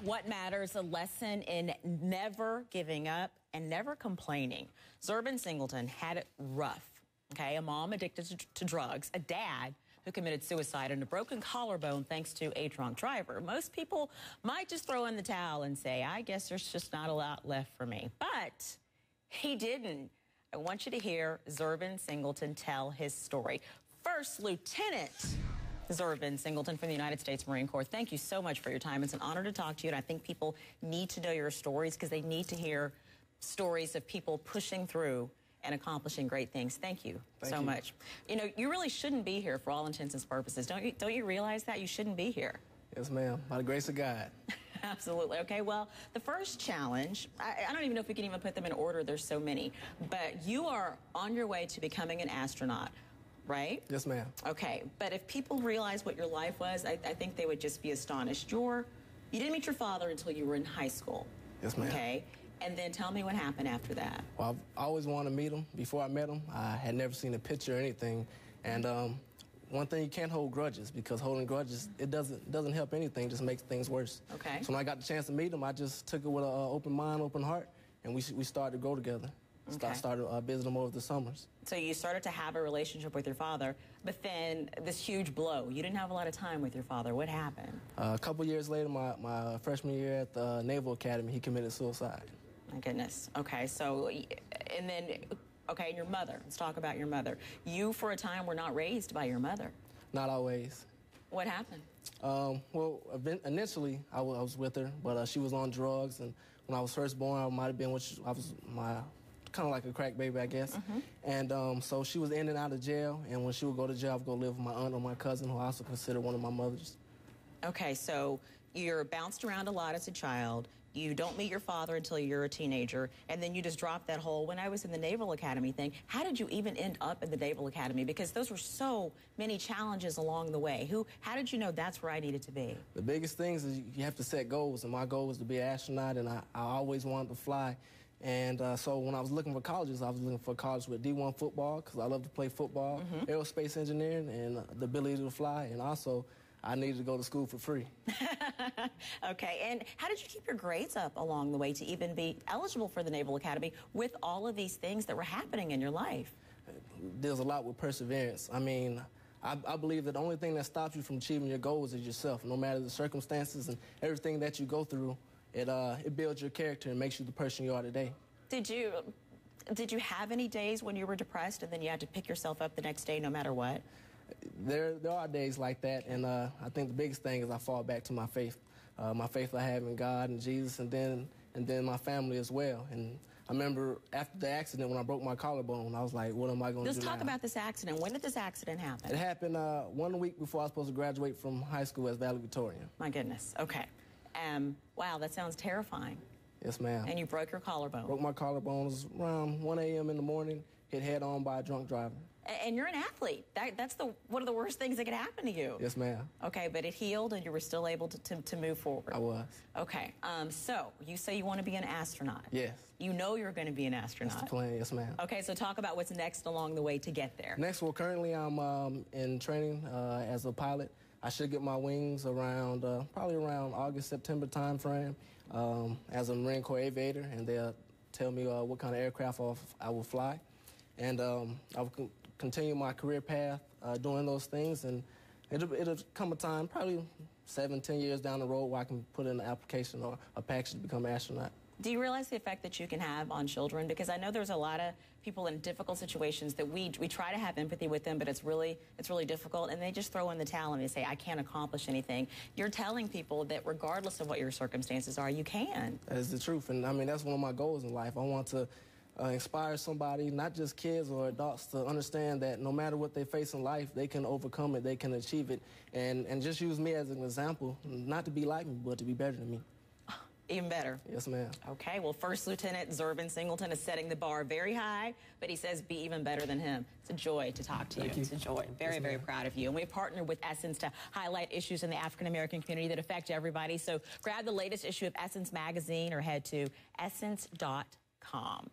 What matters, a lesson in never giving up and never complaining. Zurban Singleton had it rough, okay? A mom addicted to drugs, a dad who committed suicide, and a broken collarbone thanks to a drunk driver. Most people might just throw in the towel and say, I guess there's just not a lot left for me. But he didn't. I want you to hear Zurban Singleton tell his story. First Lieutenant Zurban Singleton from the United States Marine Corps, thank you so much for your time. It's an honor to talk to you, and I think people need to know your stories because they need to hear stories of people pushing through and accomplishing great things. Thank you so much. You know, you really shouldn't be here for all intents and purposes. Don't you realize that? You shouldn't be here. Yes, ma'am. By the grace of God. Absolutely. Okay, well, the first challenge, I don't even know if we can even put them in order. There's so many. But you are on your way to becoming an astronaut, right? Yes, ma'am. Okay, but if people realize what your life was, I think they would just be astonished. You didn't meet your father until you were in high school. Yes, ma'am. Okay, and then tell me what happened after that. Well, I've always wanted to meet him. Before I met him, I had never seen a picture or anything. And one thing, you can't hold grudges, because holding grudges, it doesn't help anything, just makes things worse. Okay. So when I got the chance to meet him, I just took it with an open mind, open heart, and we started to grow together. Okay. Started visiting him over the summers. So you started to have a relationship with your father, but then this huge blow. You didn't have a lot of time with your father. What happened? A couple years later, my freshman year at the Naval Academy, he committed suicide. My goodness. Okay, so, and then, okay, and your mother. Let's talk about your mother. You, for a time, were not raised by your mother. Not always. What happened? Well, initially, I was with her, but she was on drugs, and when I was first born, I might have been, I was kind of like a crack baby, I guess. And so she was in and out of jail, and when she would go to jail, I would go live with my aunt or my cousin, who I also consider one of my mothers. Okay, so you're bounced around a lot as a child. You don't meet your father until you're a teenager, and then you just drop that whole, when I was in the Naval Academy thing, how did you even end up in the Naval Academy? Because those were so many challenges along the way. How did you know that's where I needed to be? The biggest things is you have to set goals, and my goal was to be an astronaut, and I always wanted to fly. And so when I was looking for colleges, I was looking for a college with D1 football, because I love to play football, aerospace engineering, and the ability to fly, and also I needed to go to school for free. Okay, and how did you keep your grades up along the way to even be eligible for the Naval Academy with all of these things that were happening in your life? There's a lot with perseverance. I mean, I believe that the only thing that stops you from achieving your goals is yourself. No matter the circumstances and everything that you go through, it builds your character and makes you the person you are today. Did you have any days when you were depressed and then you had to pick yourself up the next day no matter what? There are days like that, and I think the biggest thing is I fall back to my faith I have in God and Jesus, and then my family as well. And I remember after the accident, when I broke my collarbone, I was like, what am I going to do now? Let's talk about this accident. When did this accident happen? It happened 1 week before I was supposed to graduate from high school as valedictorian. My goodness. Okay. Wow, that sounds terrifying. Yes, ma'am. And you broke your collarbone. Broke my collarbone. It was around 1 a.m. in the morning, hit head on by a drunk driver. And you're an athlete. That's one of the worst things that could happen to you. Yes, ma'am. Okay, but it healed and you were still able to move forward. I was. Okay, so you say you want to be an astronaut. Yes. You know you're going to be an astronaut. That's the plan, yes, ma'am. Okay, so talk about what's next along the way to get there. Next, well, currently I'm in training as a pilot. I should get my wings around, probably around August, September time frame as a Marine Corps aviator, and they'll tell me what kind of aircraft I will fly. And I will continue my career path doing those things, and it'll come a time, probably 7-10 years down the road, where I can put in an application or a package to become an astronaut. Do you realize the effect that you can have on children? Because I know there's a lot of people in difficult situations that we try to have empathy with them, but it's really difficult, and they just throw in the towel and they say, I can't accomplish anything. You're telling people that regardless of what your circumstances are, you can. That is the truth, and I mean, that's one of my goals in life. I want to inspire somebody, not just kids or adults, to understand that no matter what they face in life, they can overcome it, they can achieve it, and just use me as an example, not to be like me, but to be better than me. Even better. Yes, ma'am. Okay, well, First Lieutenant Zurban Singleton is setting the bar very high, but he says be even better than him. It's a joy to talk to you. It's a joy. Very, yes, very proud of you. And we partner with Essence to highlight issues in the African-American community that affect everybody. So grab the latest issue of Essence magazine or head to essence.com.